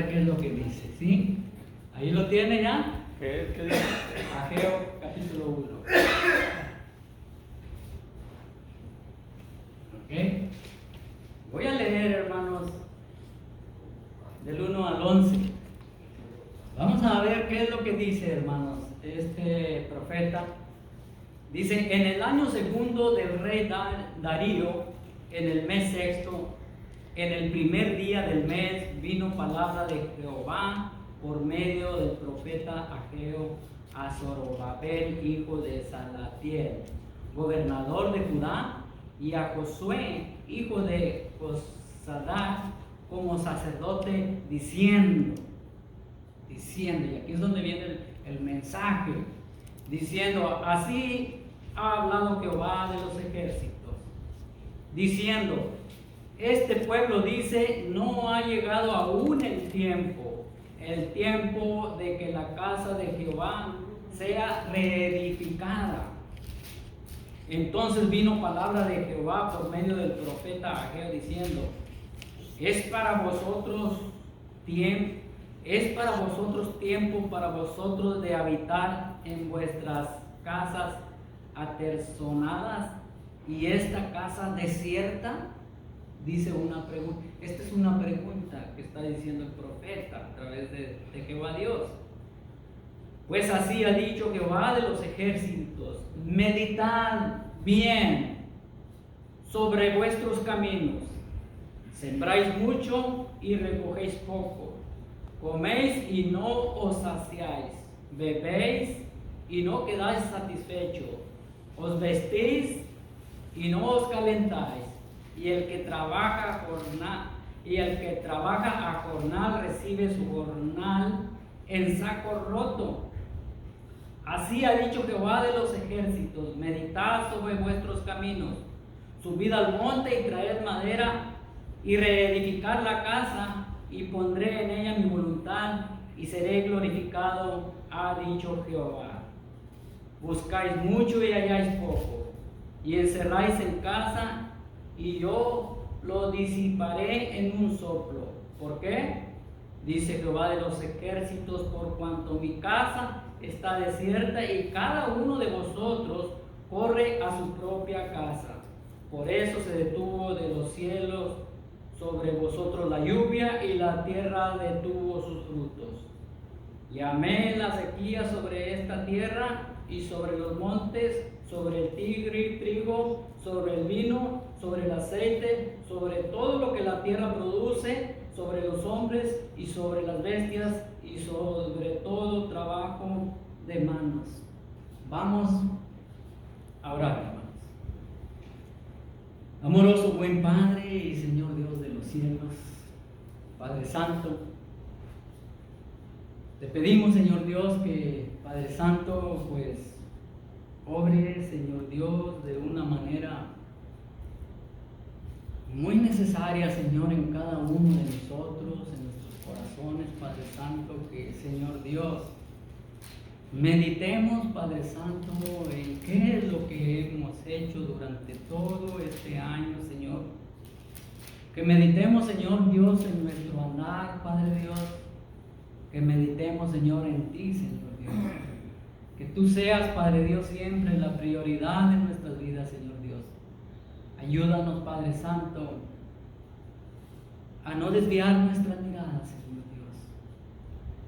ver qué es lo que dice, ¿sí? Ahí lo tiene ya. ¿Qué dice? Ageo capítulo 1. ¿Ok? Voy a leer, hermanos, del 1 al 11. Vamos a ver qué es lo que dice, hermanos, este profeta. Dice: en el año segundo del rey Darío, en el mes sexto, en el primer día del mes, vino palabra de Jehová por medio del profeta Ageo a Zorobabel, hijo de Salatiel, gobernador de Judá, y a Josué, hijo de Josadac, como sacerdote, diciendo, y aquí es donde viene el mensaje, diciendo: así ha hablado Jehová de los ejércitos, diciendo: este pueblo dice, no ha llegado aún el tiempo de que la casa de Jehová sea reedificada. Entonces vino palabra de Jehová por medio del profeta Ageo diciendo: es para vosotros tiempo para vosotros de habitar en vuestras casas aterzonadas y esta casa desierta. Dice una pregunta. Esta es una pregunta que está diciendo el profeta a través de Jehová Dios. Pues así ha dicho Jehová de los ejércitos: meditad bien sobre vuestros caminos. Sembráis mucho y recogéis poco. Coméis y no os saciáis. Bebéis y no quedáis satisfechos. Os vestís y no os calentáis. Y el que trabaja a jornal recibe su jornal en saco roto. Así ha dicho Jehová de los ejércitos: meditad sobre vuestros caminos, subid al monte y traed madera y reedificad la casa, y pondré en ella mi voluntad y seré glorificado, ha dicho Jehová. Buscáis mucho y halláis poco, y encerráis en casa, y yo lo disiparé en un soplo. ¿Por qué? Dice Jehová de los ejércitos: por cuanto mi casa está desierta y cada uno de vosotros corre a su propia casa. Por eso se detuvo de los cielos sobre vosotros la lluvia y la tierra detuvo sus frutos. Llamé la sequía sobre esta tierra y sobre los montes, sobre el trigo, sobre el vino, sobre el aceite, sobre todo lo que la tierra produce, sobre los hombres y sobre las bestias y sobre todo trabajo de manos. Vamos a orar, hermanos. Amoroso, buen Padre y Señor Dios de los cielos, Padre Santo, te pedimos, Señor Dios, que Padre Santo, pues obre, Señor Dios, de una manera muy necesaria, Señor, en cada uno de nosotros, en nuestros corazones, Padre Santo, que, Señor Dios, meditemos, Padre Santo, en qué es lo que hemos hecho durante todo este año, Señor. Que meditemos, Señor Dios, en nuestro andar, Padre Dios. Que meditemos, Señor, en ti, Señor Dios. Que tú seas, Padre Dios, siempre la prioridad de nuestras vidas, Señor Dios. Ayúdanos, Padre Santo, a no desviar nuestra mirada, Señor Dios.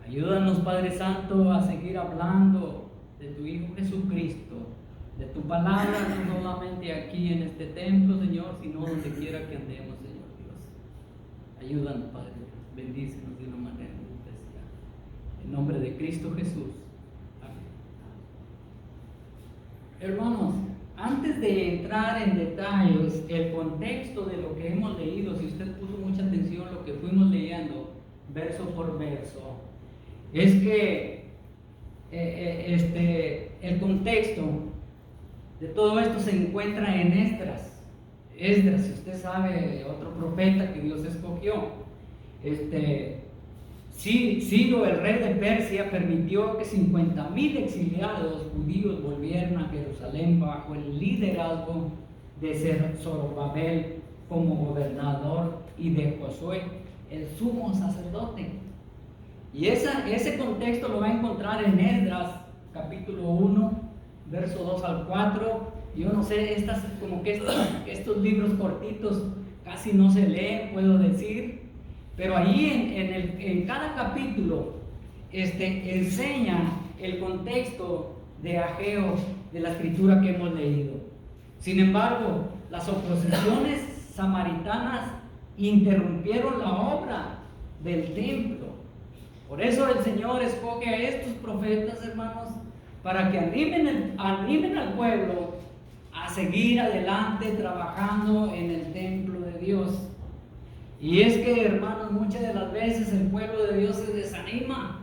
Ayúdanos, Padre Santo, a seguir hablando de tu Hijo Jesucristo, de tu palabra, no solamente aquí en este templo, Señor, sino donde quiera que andemos, Señor Dios. Ayúdanos, Padre Dios. Bendícenos de una manera especial. En nombre de Cristo Jesús. Amén. Hermanos, antes de entrar en detalles, el contexto de lo que hemos leído, si usted puso mucha atención a lo que fuimos leyendo, verso por verso, es que el contexto de todo esto se encuentra en Esdras. Esdras, si usted sabe, otro profeta que Dios escogió. Ciro, el rey de Persia, permitió que 50,000 exiliados judíos volvieran a Jerusalén bajo el liderazgo de Zorobabel como gobernador y de Josué, el sumo sacerdote. Y ese contexto lo va a encontrar en Esdras, capítulo 1, verso 2 al 4. Yo no sé, estos libros cortitos casi no se leen, puedo decir, pero ahí en cada capítulo enseña el contexto de Ageo de la escritura que hemos leído. Sin embargo, las oposiciones samaritanas interrumpieron la obra del templo. Por eso el Señor escoge a estos profetas, hermanos, para que animen al pueblo a seguir adelante trabajando en el templo de Dios. Y es que, hermanos, muchas de las veces el pueblo de Dios se desanima.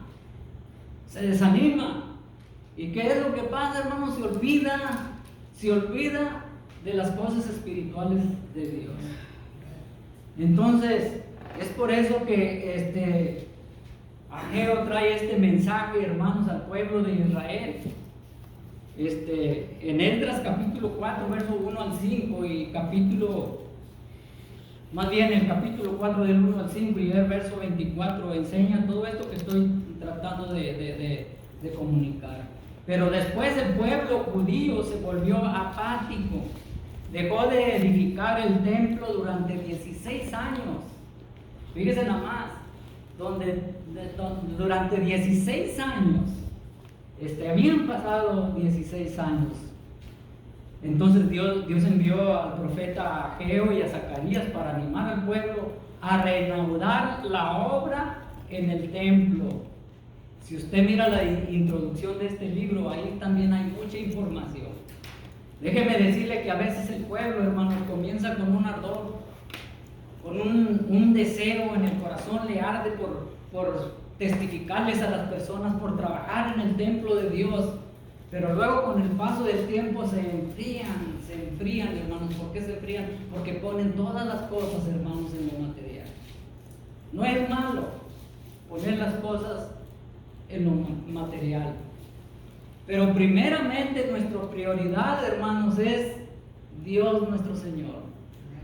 ¿Y qué es lo que pasa, hermanos? Se olvida de las cosas espirituales de Dios. Entonces, es por eso que Ageo trae este mensaje, hermanos, al pueblo de Israel. En Esdras capítulo 4, verso 1 al 5 y el capítulo 4 del 1 al 5 y el verso 24 enseña todo esto que estoy tratando de comunicar. Pero después el pueblo judío se volvió apático, dejó de edificar el templo durante 16 años. Fíjense nada más, durante 16 años, habían pasado 16 años. Entonces Dios envió al profeta Ageo y a Zacarías para animar al pueblo a reanudar la obra en el templo. Si usted mira la introducción de este libro, ahí también hay mucha información. Déjeme decirle que a veces el pueblo, hermanos, comienza con un ardor, con un deseo en el corazón, le arde por testificarles a las personas, por trabajar en el templo de Dios. Pero luego con el paso del tiempo se enfrían, hermanos. ¿Por qué se enfrían? Porque ponen todas las cosas, hermanos, en lo material. No es malo poner las cosas en lo material, pero primeramente nuestra prioridad, hermanos, es Dios nuestro Señor,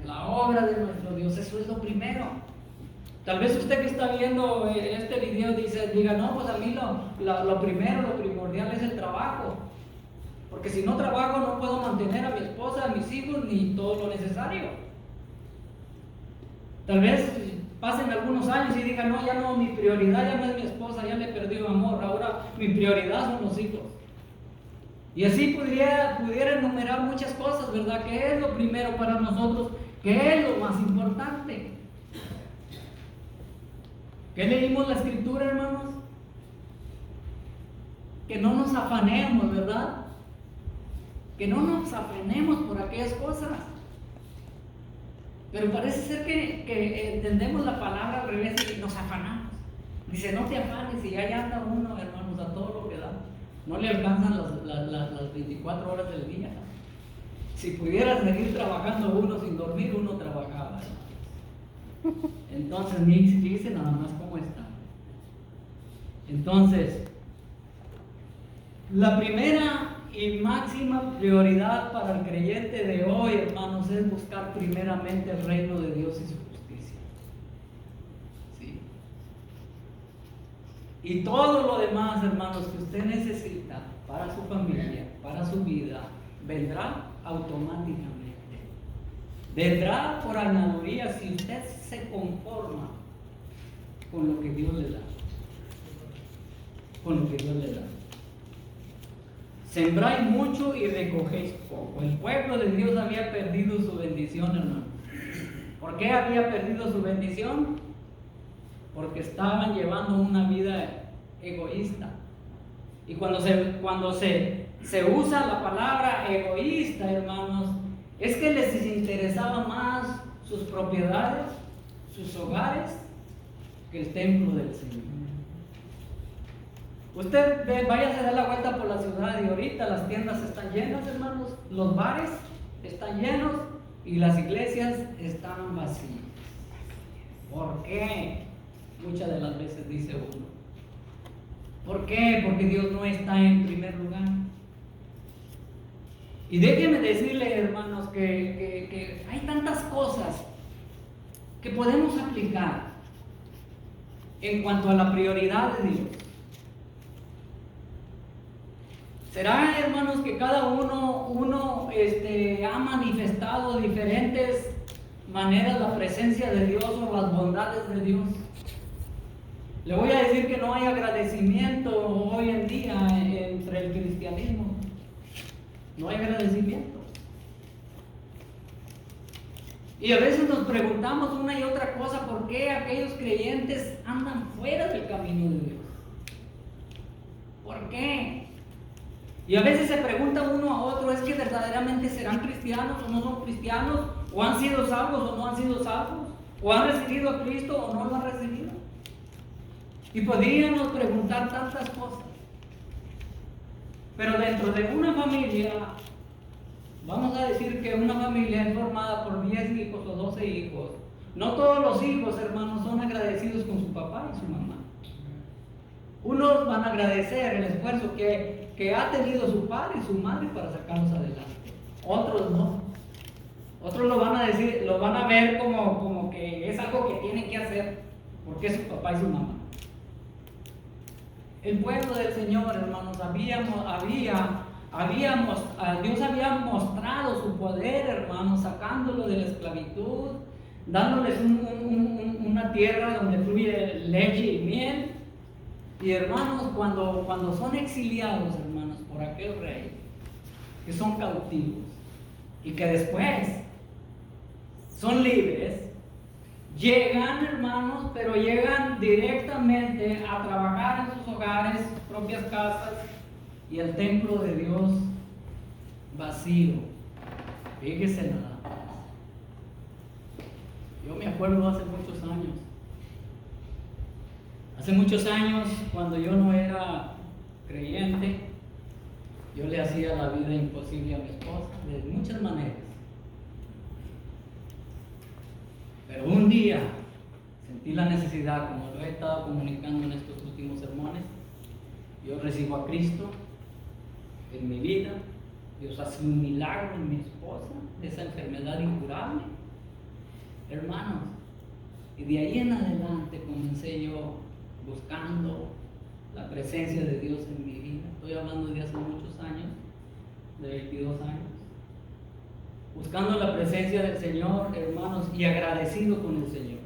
la obra de nuestro Dios. Eso es lo primero. Tal vez usted que está viendo este video diga, no, pues a mí lo primordial es el trabajo, porque si no trabajo no puedo mantener a mi esposa, a mis hijos, ni todo lo necesario. Tal vez pasen algunos años y digan, no, mi prioridad ya no es mi esposa, ya le perdí el amor, ahora mi prioridad son los hijos. Y así pudiera enumerar muchas cosas, ¿verdad? ¿Qué es lo primero para nosotros? ¿Qué es lo más importante? ¿Qué leímos la escritura, hermanos? Que no nos afanemos, ¿verdad? Que no nos afanemos por aquellas cosas. Pero parece ser que entendemos la palabra al revés y nos afanamos. Dice, no te afanes, y allá anda uno, hermanos, a todo lo que da. No le alcanzan las 24 horas del día. Si pudiera seguir trabajando uno sin dormir, uno trabajaba. Entonces, ni dice nada más cómo está. Entonces, la primera y máxima prioridad para el creyente de hoy, hermanos, es buscar primeramente el reino de Dios y su justicia. ¿Sí? Y todo lo demás, hermanos, que usted necesita para su familia, para su vida, vendrá automáticamente. Vendrá por añadidura si usted se conforma con lo que Dios le da. Con lo que Dios le da. Sembráis mucho y recogéis poco. El pueblo de Dios había perdido su bendición, hermano. ¿Por qué había perdido su bendición? Porque estaban llevando una vida egoísta. Y cuando se usa la palabra egoísta, hermanos, es que les interesaba más sus propiedades, sus hogares, que el templo del Señor. Usted vaya a dar la vuelta por la ciudad y ahorita las tiendas están llenas, hermanos, los bares están llenos y las iglesias están vacías. ¿Por qué? Muchas de las veces dice uno. ¿Por qué? Porque Dios no está en primer lugar. Y déjenme decirle, hermanos, que hay tantas cosas que podemos aplicar en cuanto a la prioridad de Dios. ¿Será, hermanos, que cada uno ha manifestado diferentes maneras la presencia de Dios o las bondades de Dios? Le voy a decir que no hay agradecimiento hoy en día entre el cristianismo. No hay agradecimiento. Y a veces nos preguntamos una y otra cosa, ¿por qué aquellos creyentes andan fuera del camino de Dios? ¿Por qué? Y a veces se pregunta uno a otro, ¿es que verdaderamente serán cristianos o no son cristianos? ¿O han sido salvos o no han sido salvos? ¿O han recibido a Cristo o no lo han recibido? Y podríamos preguntar tantas cosas. Pero dentro de una familia, vamos a decir que una familia es formada por 10 hijos o 12 hijos. No todos los hijos, hermanos, son agradecidos con su papá y su mamá. Unos van a agradecer el esfuerzo que ha tenido su padre y su madre para sacarlos adelante. Otros no. Otros lo van a decir, lo van a ver como que es algo que tienen que hacer porque es su papá y su mamá. El pueblo del Señor, hermanos, Dios había mostrado su poder, hermanos, sacándolo de la esclavitud, dándoles una tierra donde fluye leche y miel. Y hermanos, cuando son exiliados, hermanos, por aquel rey, que son cautivos, y que después son libres, llegan, hermanos, pero llegan directamente a trabajar en sus hogares, sus propias casas, y el templo de Dios vacío. Fíjese nada más. Yo me acuerdo hace muchos años. Hace muchos años, cuando yo no era creyente, yo le hacía la vida imposible a mi esposa de muchas maneras. Pero un día sentí la necesidad, como lo he estado comunicando en estos últimos sermones, yo recibo a Cristo en mi vida. Dios hace un milagro en mi esposa, de esa enfermedad incurable, hermanos. Y de ahí en adelante comencé yo buscando la presencia de Dios en mi vida. Estoy hablando de hace muchos años, de 22 años. Buscando la presencia del Señor, hermanos, y agradecido con el Señor.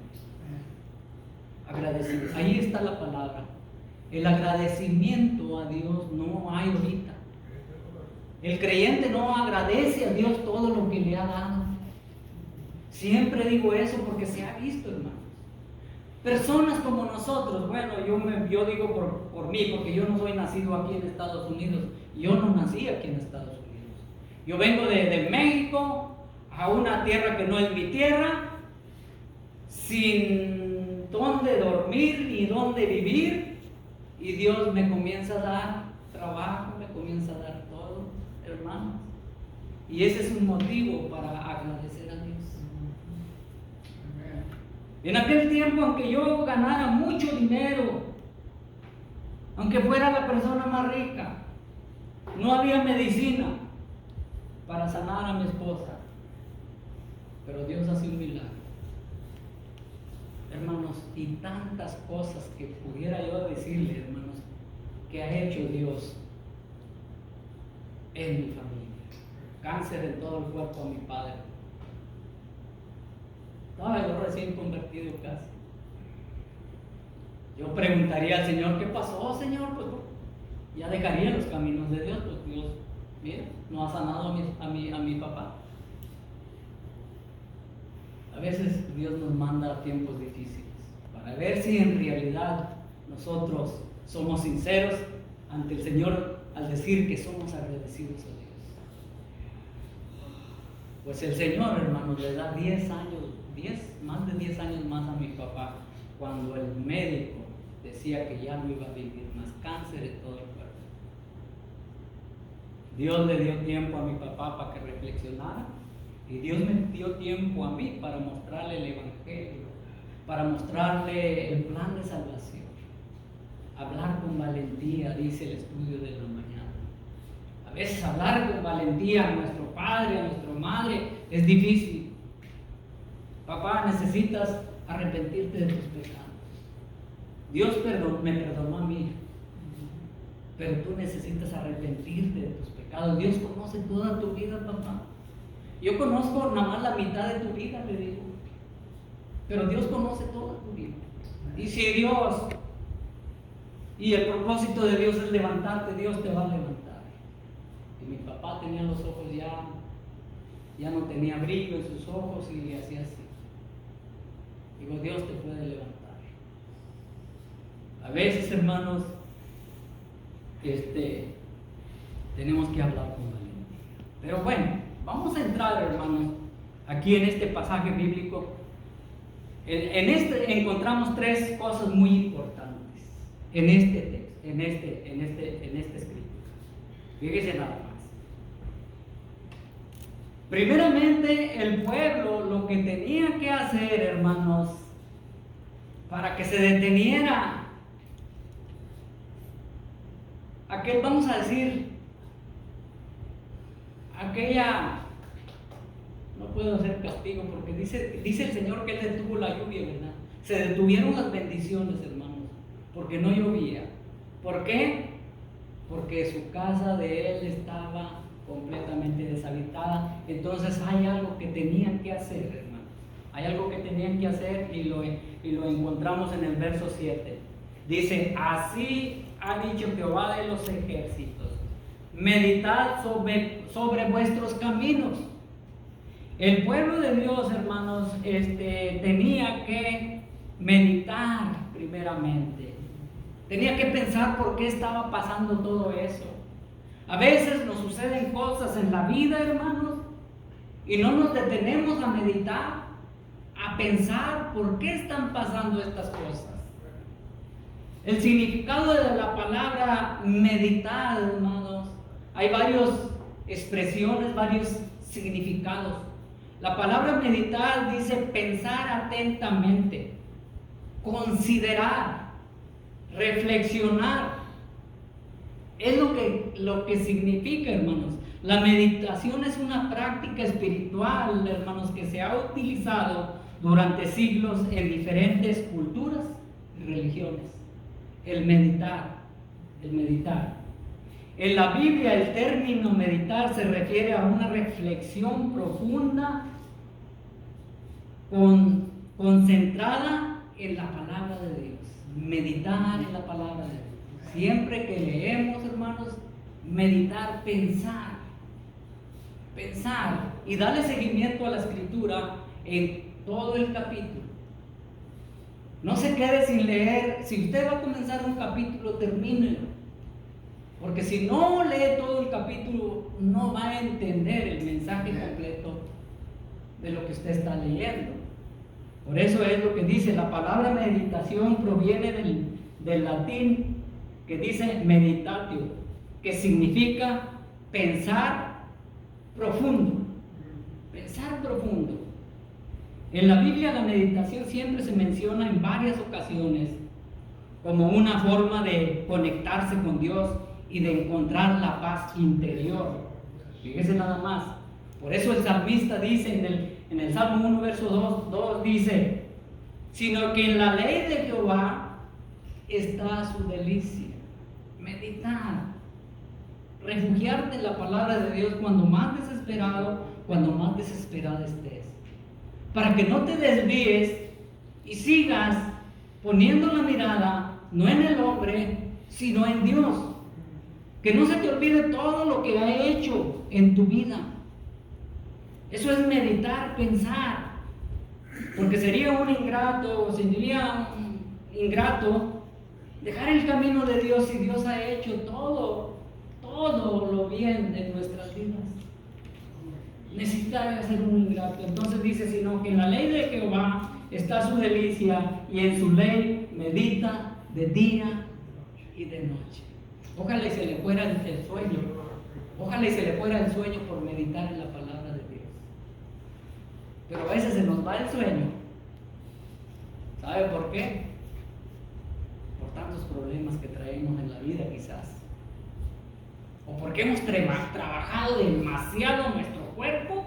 Agradecido. Ahí está la palabra. El agradecimiento a Dios no hay ahorita. El creyente no agradece a Dios todo lo que le ha dado. Siempre digo eso porque se ha visto, hermanos. Personas como nosotros, bueno, yo digo por mí, porque yo no soy nacido aquí en Estados Unidos. Yo no nací aquí en Estados Unidos. Yo vengo de México a una tierra que no es mi tierra, sin dónde dormir ni dónde vivir, y Dios me comienza a dar trabajo, me comienza a dar todo, hermanos. Y ese es un motivo para agradecer a Dios. En aquel tiempo, aunque yo ganara mucho dinero, aunque fuera la persona más rica, no había medicina para sanar a mi esposa. Pero Dios hace un milagro. Hermanos, y tantas cosas que pudiera yo decirle, hermanos, que ha hecho Dios en mi familia. Cáncer en todo el cuerpo a mi padre. Estaba yo recién convertido casi. Yo preguntaría al Señor, ¿qué pasó, Señor? Pues ya dejaría los caminos de Dios, pues Dios, mira, no ha sanado a mi papá. A veces Dios nos manda a tiempos difíciles para ver si en realidad nosotros somos sinceros ante el Señor al decir que somos agradecidos a Dios. Pues el Señor, hermanos, le da 10 años, más de 10 años más a mi papá, cuando el médico decía que ya no iba a vivir más, cáncer en todo el cuerpo. Dios le dio tiempo a mi papá para que reflexionara, y Dios me dio tiempo a mí para mostrarle el Evangelio, para mostrarle el plan de salvación. Hablar con valentía, dice el estudio de la mañana. A veces hablar con valentía a nuestro padre, a nuestra madre, es difícil. Papá, necesitas arrepentirte de tus pecados. Dios me perdonó a mí, pero tú necesitas arrepentirte de tus pecados. Dios conoce toda tu vida, papá. Yo conozco nada más la mitad de tu vida, le digo, pero Dios conoce toda tu vida. Y si Dios, y el propósito de Dios es levantarte, Dios te va a levantar. Y mi papá tenía los ojos ya no tenía brillo en sus ojos y le hacía así. Digo, Dios te puede levantar. A veces, hermanos, tenemos que hablar con valentía. Pero bueno, vamos a entrar, hermanos, aquí en este pasaje bíblico. En este encontramos tres cosas muy importantes en este texto, en este escrito. Fíjese nada más. Primeramente, el pueblo lo que tenía que hacer, hermanos, para que se deteniera vamos a decir, no puedo hacer castigo porque dice el Señor que Él detuvo la lluvia, ¿verdad? Se detuvieron las bendiciones, hermanos, porque no llovía. ¿Por qué? Porque su casa de Él estaba completamente deshabitada. Entonces hay algo que tenían que hacer, hermanos. Hay algo que tenían que hacer y lo encontramos en el verso 7. Dice, así ha dicho Jehová de los ejércitos, meditad sobre vuestros caminos. El pueblo de Dios, hermanos, tenía que meditar primeramente. Tenía que pensar por qué estaba pasando todo eso. A veces nos suceden cosas en la vida, hermanos, y no nos detenemos a meditar, a pensar por qué están pasando estas cosas. El significado de la palabra meditar, hermanos, hay varias expresiones, varios significados. La palabra meditar dice pensar atentamente, considerar, reflexionar. Es lo que significa, hermanos. La meditación es una práctica espiritual, hermanos, que se ha utilizado durante siglos en diferentes culturas y religiones. El meditar. En la Biblia el término meditar se refiere a una reflexión profunda, concentrada en la palabra de Dios. Meditar en la palabra de Dios. Siempre que leemos, hermanos, meditar, pensar y darle seguimiento a la escritura en todo el capítulo. No se quede sin leer. Si usted va a comenzar un capítulo, termínelo. Porque si no lee todo el capítulo, no va a entender el mensaje completo de lo que usted está leyendo. Por eso es lo que dice, la palabra meditación proviene del latín que dice meditatio, que significa pensar profundo. Pensar profundo. En la Biblia la meditación siempre se menciona en varias ocasiones como una forma de conectarse con Dios y de encontrar la paz interior. Fíjese nada más. Por eso el salmista dice en el Salmo 1, verso 2 dice, sino que en la ley de Jehová está su delicia. Meditar. Refugiarte en la palabra de Dios cuando más desesperada estés. Para que no te desvíes y sigas poniendo la mirada no en el hombre, sino en Dios. Que no se te olvide todo lo que ha hecho en tu vida. Eso es meditar, pensar. Porque sería un ingrato dejar el camino de Dios si Dios ha hecho todo lo bien en nuestras vidas. Necesita ser un ingrato. Entonces dice, sino que en la ley de Jehová está su delicia y en su ley medita de día y de noche. Ojalá y se le fuera el sueño. Ojalá y se le fuera el sueño por meditar en la palabra de Dios. Pero a veces se nos va el sueño. ¿Sabe por qué? Por tantos problemas que traemos en la vida quizás. O porque hemos trabajado demasiado nuestro cuerpo.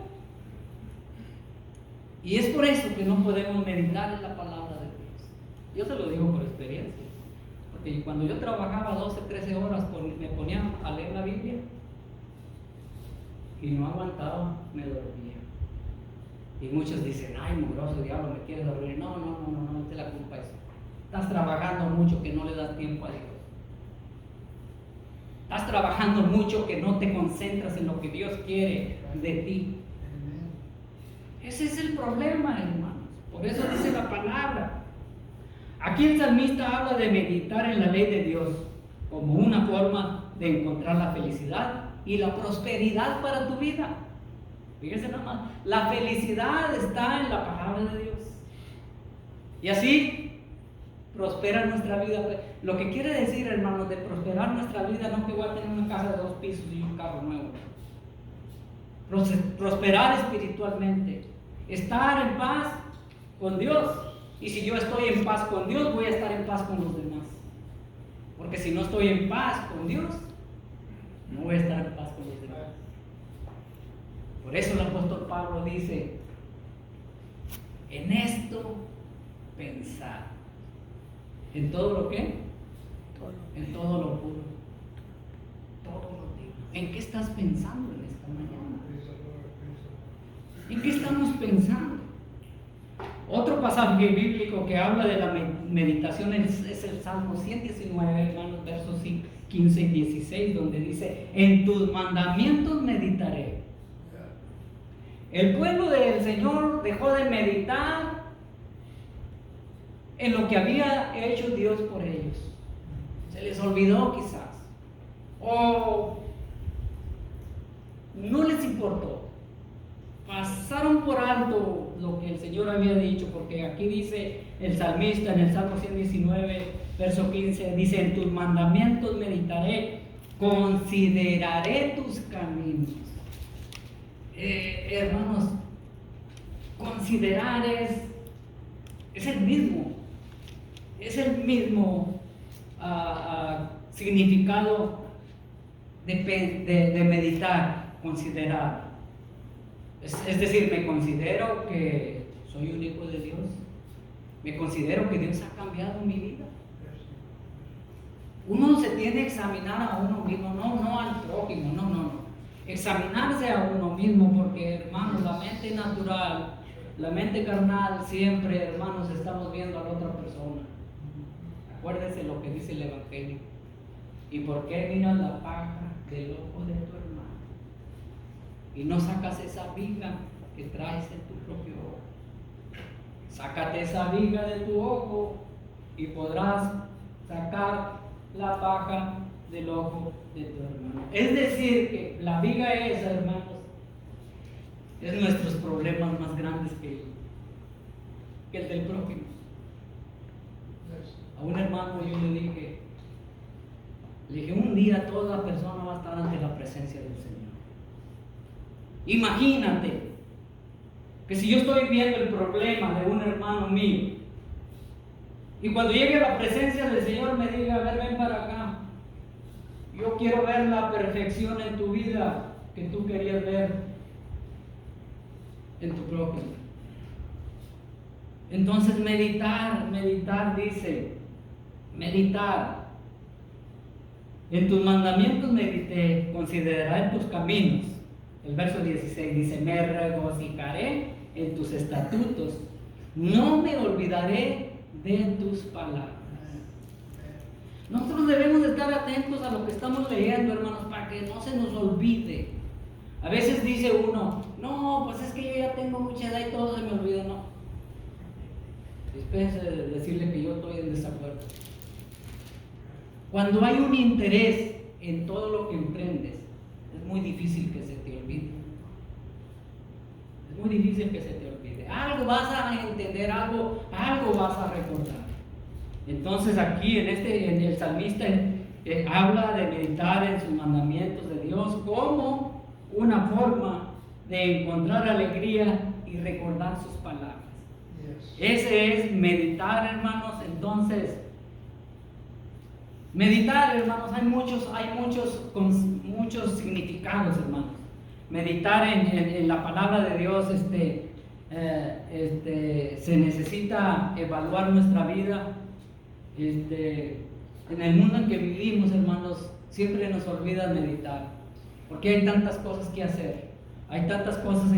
Y es por eso que no podemos meditar en la palabra de Dios. Yo se lo digo por experiencia. porque cuando yo trabajaba 12, 13 horas, me ponía a leer la Biblia y no aguantaba, me dormía. Y muchos dicen, ay, mugroso diablo, me quieres dormir. No te la culpa eso. Estás trabajando mucho que no le das tiempo a Dios. Estás trabajando mucho que no te concentras en lo que Dios quiere de ti. Ese es el problema, hermanos. Por eso dice la palabra. Aquí el salmista habla de meditar en la ley de Dios como una forma de encontrar la felicidad y la prosperidad para tu vida. Fíjense nada más, la felicidad está en la palabra de Dios. Y así prospera nuestra vida. Lo que quiere decir, hermanos, de prosperar nuestra vida, no que voy a tener una casa de 2 pisos y un carro nuevo. Prosperar espiritualmente, estar en paz con Dios. Y si yo estoy en paz con Dios, voy a estar en paz con los demás. Porque si no estoy en paz con Dios, no voy a estar en paz con los demás. Por eso el apóstol Pablo dice, en esto pensar. ¿En todo lo qué? En todo lo puro. Todo lo divino. ¿En qué estás pensando en esta mañana? ¿En qué estamos pensando? Otro pasaje bíblico que habla de la meditación es el Salmo 119, hermanos, versos 15 y 16, donde dice, en tus mandamientos meditaré. El pueblo del Señor dejó de meditar en lo que había hecho Dios por ellos. Se les olvidó quizás, o no les importó. Pasaron por alto lo que el Señor había dicho, porque aquí dice el salmista en el Salmo 119, verso 15, dice, en tus mandamientos meditaré, consideraré tus caminos. Hermanos, considerar es el mismo significado de meditar, considerar. Es decir, me considero que soy un hijo de Dios, me considero que Dios ha cambiado mi vida. Uno se tiene que examinar a uno mismo, no al prójimo, no. Examinarse a uno mismo, porque, hermanos, la mente natural, la mente carnal, siempre, hermanos, estamos viendo a la otra persona. Acuérdense lo que dice el Evangelio. ¿Y por qué miras la paja del ojo de tu hermano y no sacas esa viga que traes en tu propio ojo? Sácate esa viga de tu ojo y podrás sacar la paja del ojo de tu hermano. Es decir, que la viga esa, hermanos, es nuestros problemas más grandes que el del prójimo. A un hermano yo le dije, un día toda persona va a estar ante la presencia del Señor. Imagínate que si yo estoy viendo el problema de un hermano mío y cuando llegue a la presencia del Señor me diga, a ver, ven para acá, yo quiero ver la perfección en tu vida que tú querías ver en tu prójimo. Entonces meditar dice, meditar. En tus mandamientos medité, consideraré tus caminos. El verso 16 dice, me regocijaré en tus estatutos, no me olvidaré de tus palabras. Nosotros debemos estar atentos a lo que estamos leyendo, hermanos, para que no se nos olvide. A veces dice uno, no, pues es que yo ya tengo mucha edad y todo se me olvida. No, espérense de decirle que yo estoy en desacuerdo. Cuando hay un interés en todo lo que emprendes, es muy difícil que se te olvide. Es muy difícil que se te olvide. Algo vas a entender, algo vas a recordar. Entonces aquí en el salmista habla de meditar en sus mandamientos de Dios como una forma de encontrar alegría y recordar sus palabras. Ese es meditar, hermanos. Entonces, meditar, hermanos, hay muchos significados, hermanos. Meditar en la palabra de Dios, se necesita evaluar nuestra vida, En el mundo en que vivimos, hermanos, siempre nos olvida meditar, porque hay tantas cosas que hacer, hay tantas cosas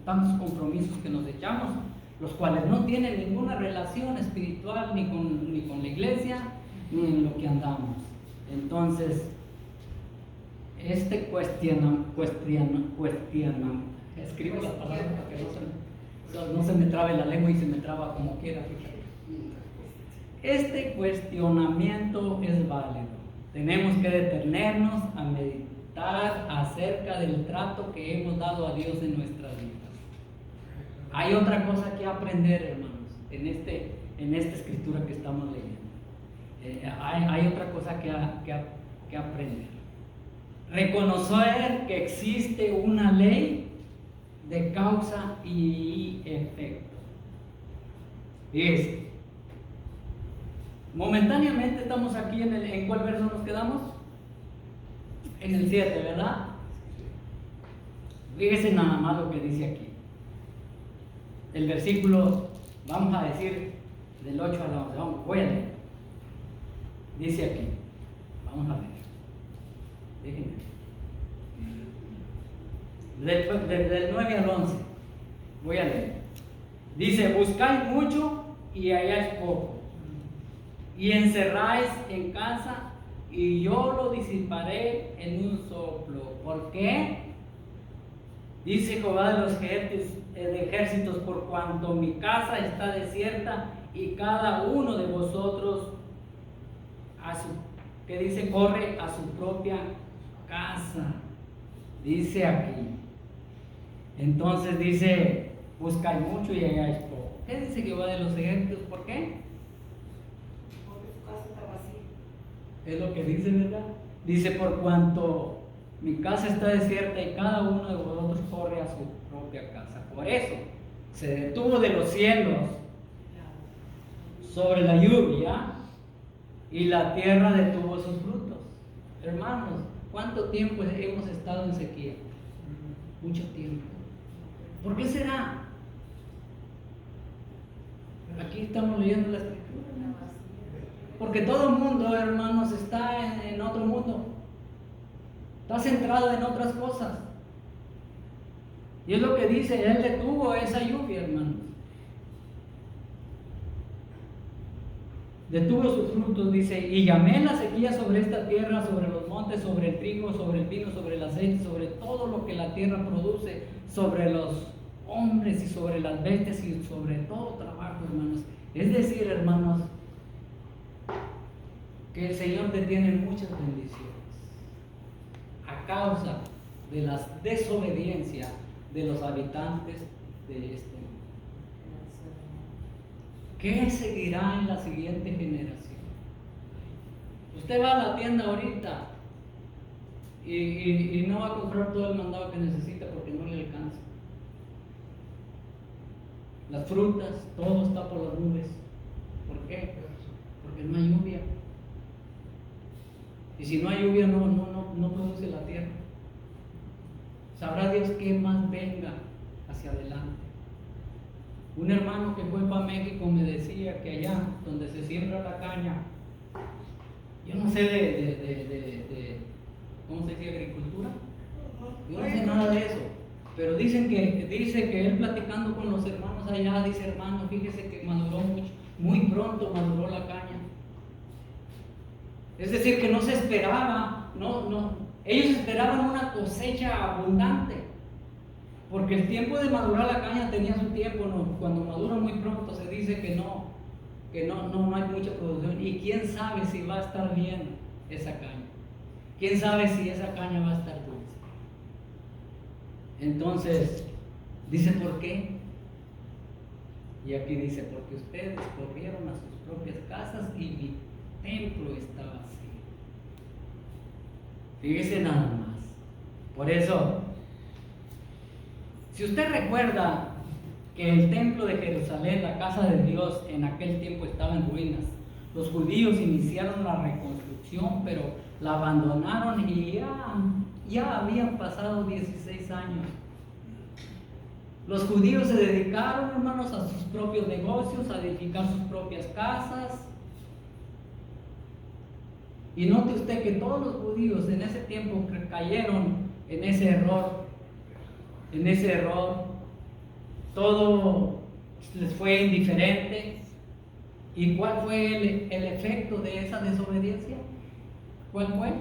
tantos compromisos que nos echamos, los cuales no tienen ninguna relación espiritual ni con la iglesia, ni en lo que andamos. Entonces, escribo las palabras para que no se me trabe la lengua y se me traba como quiera. Este cuestionamiento es válido. Tenemos que detenernos a meditar acerca del trato que hemos dado a Dios en nuestras vidas. Hay otra cosa que aprender, hermanos, en esta escritura que estamos leyendo. Hay otra cosa que aprender. Reconocer que existe una ley de causa y efecto. Fíjense, momentáneamente estamos aquí ¿en cuál verso nos quedamos? En el 7, ¿verdad? Fíjense nada más lo que dice aquí. El versículo, vamos a decir, del 8 al 11, voy a leer. Dice aquí, vamos a leer. Déjenme. Del 9 al 11, voy a leer. Dice, buscáis mucho y halláis poco, y encerráis en casa y yo lo disiparé en un soplo. ¿Por qué? Dice Jehová de los ejércitos, por cuanto mi casa está desierta y cada uno de vosotros corre a su propia casa. Dice aquí. Entonces dice, buscáis mucho y halláis poco. ¿Qué dice Jehová de los ejércitos? ¿Por qué? Porque su casa está vacía. Es lo que dice, ¿verdad? Dice, por cuanto mi casa está desierta y cada uno de vosotros corre a su propia casa. Por eso se detuvo de los cielos sobre la lluvia y la tierra detuvo sus frutos. Hermanos, ¿cuánto tiempo hemos estado en sequía? Mucho tiempo. ¿Por qué será? Aquí estamos leyendo la escritura. Porque todo el mundo, hermanos, está en otro mundo. Está centrado en otras cosas. Y es lo que dice, Él detuvo esa lluvia, hermanos. Detuvo sus frutos, dice, y llamé la sequía sobre esta tierra, sobre los montes, sobre el trigo, sobre el vino, sobre el aceite, sobre todo lo que la tierra produce, sobre los hombres y sobre las bestias y sobre todo trabajo, hermanos. Es decir, hermanos, que el Señor detiene muchas bendiciones a causa de la desobediencia de los habitantes de este mundo. ¿Qué seguirá en la siguiente generación? Usted va a la tienda ahorita y no va a comprar todo el mandado que necesita porque no le alcanza. Las frutas, todo está por las nubes. ¿Por qué? Porque no hay lluvia. Y si no hay lluvia, no produce la tierra. Sabrá Dios qué más venga hacia adelante. Un hermano que fue para México me decía que allá donde se siembra la caña, yo no sé ¿cómo se dice? Agricultura. Yo no sé nada de eso. Pero dice que él platicando con los hermanos allá, dice, hermano, fíjese que maduró mucho, muy pronto maduró la caña. Es decir, que no se esperaba, ellos esperaban una cosecha abundante, porque el tiempo de madurar la caña tenía su tiempo, cuando madura muy pronto se dice que no hay mucha producción, y quién sabe si va a estar bien esa caña, quién sabe si esa caña va a estar dulce. Entonces, dice, ¿por qué? Y aquí dice, porque ustedes corrieron a sus propias casas y mi templo está vacío. Fíjese nada más. Por eso, si usted recuerda que el templo de Jerusalén, la casa de Dios, en aquel tiempo estaba en ruinas, los judíos iniciaron la reconstrucción, pero la abandonaron y ya habían pasado 16 años. Los judíos se dedicaron, hermanos, a sus propios negocios, a edificar sus propias casas. Y note usted que todos los judíos en ese tiempo cayeron en ese error. En ese error. Todo les fue indiferente. ¿Y cuál fue el efecto de esa desobediencia? ¿Cuál fue?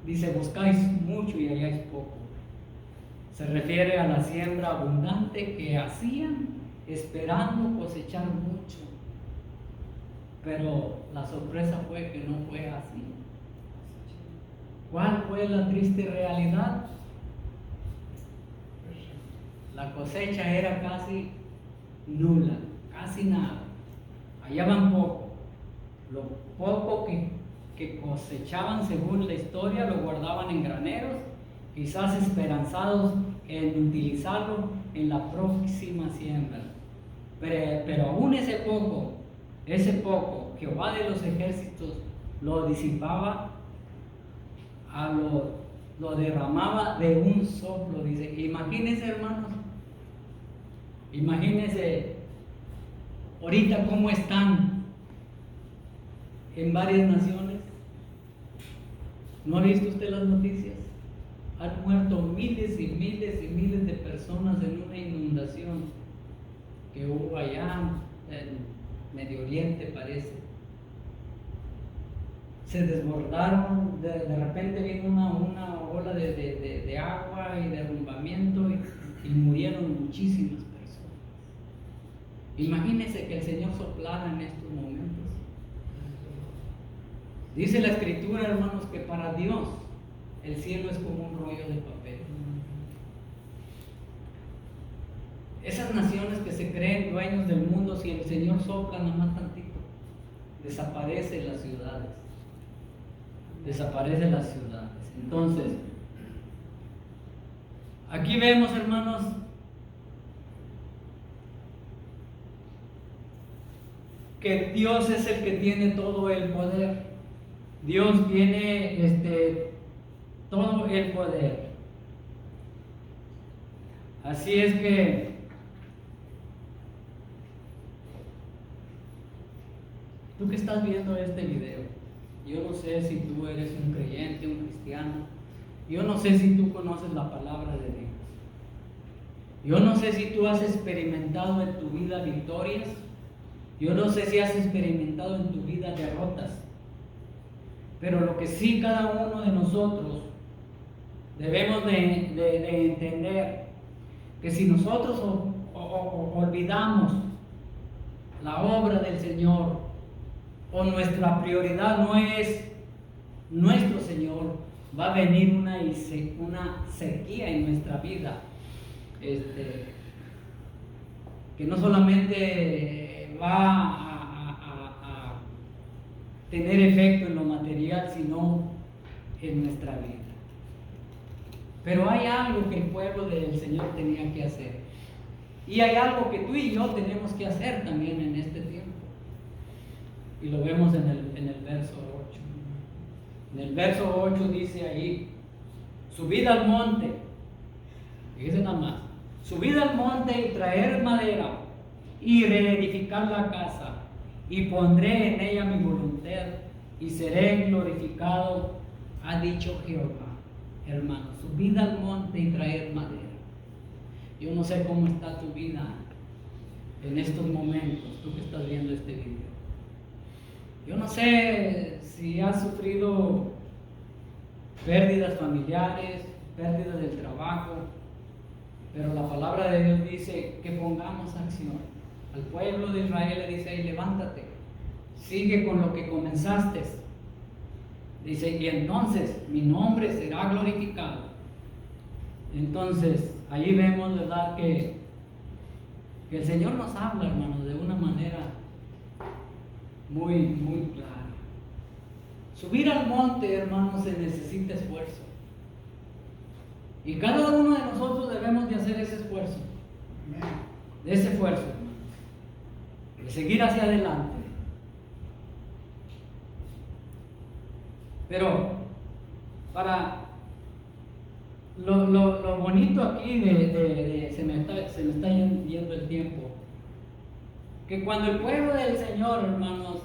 Dice, buscáis mucho y halláis poco. Se refiere a la siembra abundante que hacían esperando cosechar mucho. Pero la sorpresa fue que no fue así. ¿Cuál fue la triste realidad? La cosecha era casi nula, casi nada. Hallaban poco. Lo poco que cosechaban, según la historia, lo guardaban en graneros, quizás esperanzados en utilizarlo en la próxima siembra. Pero aún ese poco, Jehová de los ejércitos lo disipaba, lo derramaba de un soplo. Dice, imagínense, hermanos, imagínense ahorita cómo están en varias naciones. ¿No ha visto usted las noticias? Han muerto miles y miles y miles de personas en una inundación que hubo allá en Medio Oriente, parece. Se desbordaron, de repente vino una ola de agua y derrumbamiento y murieron muchísimas personas. Imagínense que el Señor soplara en estos momentos. Dice la Escritura, hermanos, que para Dios el cielo es como un rollo de papel. Esas naciones que se creen dueños del mundo, si el Señor sopla nomás tantito, desaparecen las ciudades. Desaparecen las ciudades. Entonces, aquí vemos, hermanos, que Dios es el que tiene todo el poder. Dios tiene todo el poder. Así es que tú que estás viendo este video, yo no sé si tú eres un creyente, un cristiano, yo no sé si tú conoces la palabra de Dios, yo no sé si tú has experimentado en tu vida victorias, yo no sé si has experimentado en tu vida derrotas, pero lo que sí cada uno de nosotros debemos de entender, que si nosotros olvidamos la obra del Señor, o nuestra prioridad no es nuestro Señor, va a venir una sequía en nuestra vida, que no solamente va a tener efecto en lo material, sino en nuestra vida. Pero hay algo que el pueblo del Señor tenía que hacer, y hay algo que tú y yo tenemos que hacer también en este tiempo. Y lo vemos en el verso 8. En el verso 8 dice ahí, subid al monte, fíjense nada más, subid al monte y traer madera y reedificar la casa, y pondré en ella mi voluntad y seré glorificado, ha dicho Jehová. Hermano, subid al monte y traer madera. Yo no sé cómo está tu vida en estos momentos, tú que estás viendo este video. Yo no sé si has sufrido pérdidas familiares, pérdidas del trabajo, pero la palabra de Dios dice que pongamos acción. Al pueblo de Israel le dice, levántate, sigue con lo que comenzaste. Dice, y entonces mi nombre será glorificado. Entonces, ahí vemos, ¿verdad?, que el Señor nos habla, hermanos, de una manera muy, muy clara. Subir al monte, hermanos, se necesita esfuerzo. Y cada uno de nosotros debemos de hacer ese esfuerzo. De ese esfuerzo, hermanos. De seguir hacia adelante. Pero, para lo bonito aquí se me está yendo el tiempo, que cuando el pueblo del Señor, hermanos,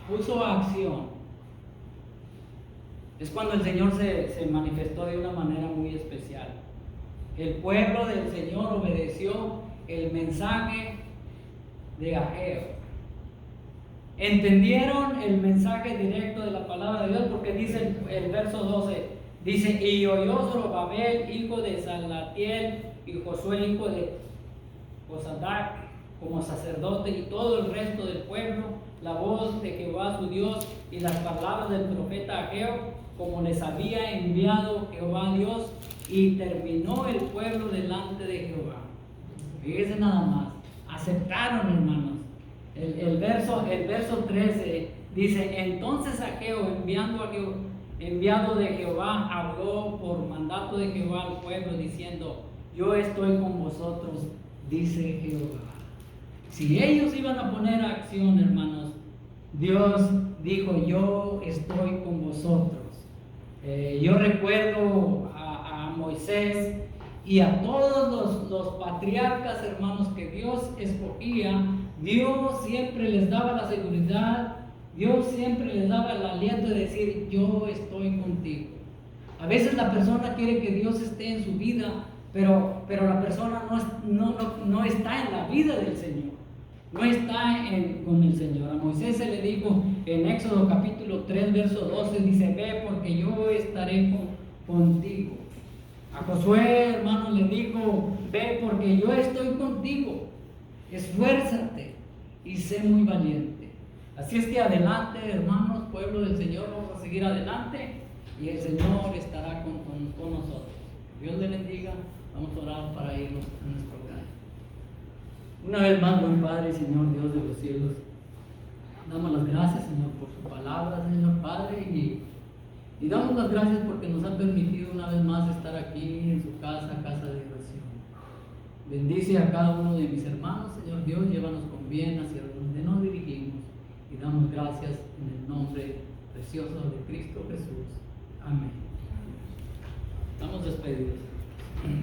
puso acción, es cuando el Señor se manifestó de una manera muy especial. El pueblo del Señor obedeció el mensaje de Ageo. Entendieron el mensaje directo de la palabra de Dios, porque dice el verso 12, dice: y oyó Zorobabel, hijo de Salatiel, y Josué, hijo de Josadac, como sacerdote, y todo el resto del pueblo, la voz de Jehová su Dios y las palabras del profeta Ageo, como les había enviado Jehová Dios, y terminó el pueblo delante de Jehová. Fíjense nada más, aceptaron, hermanos. El verso 13 dice: entonces Ageo, enviado de Jehová, habló por mandato de Jehová al pueblo, diciendo: yo estoy con vosotros, dice Jehová. Si ellos iban a poner acción, hermanos, Dios dijo: yo estoy con vosotros. Yo recuerdo a Moisés y a todos los patriarcas, hermanos, que Dios escogía. Dios siempre les daba la seguridad, Dios siempre les daba el aliento de decir: yo estoy contigo. A veces la persona quiere que Dios esté en su vida, pero la persona no está en la vida del Señor, no está con el Señor. A Moisés se le dijo en Éxodo capítulo 3, verso 12, dice: ve, porque yo estaré contigo. A Josué, hermano, le dijo: ve, porque yo estoy contigo, esfuérzate y sé muy valiente. Así es que adelante, hermanos, pueblo del Señor, vamos a seguir adelante y el Señor estará con nosotros. Dios le bendiga. Vamos a orar para irnos a nuestro hogar. Una vez más, buen Padre, Señor Dios de los cielos, damos las gracias, Señor, por su palabra, Señor Padre, y damos las gracias porque nos ha permitido una vez más estar aquí en su casa de oración. Bendice a cada uno de mis hermanos, Señor Dios, llévanos con bien hacia donde nos dirigimos, y damos gracias en el nombre precioso de Cristo Jesús. Amén. Estamos despedidos.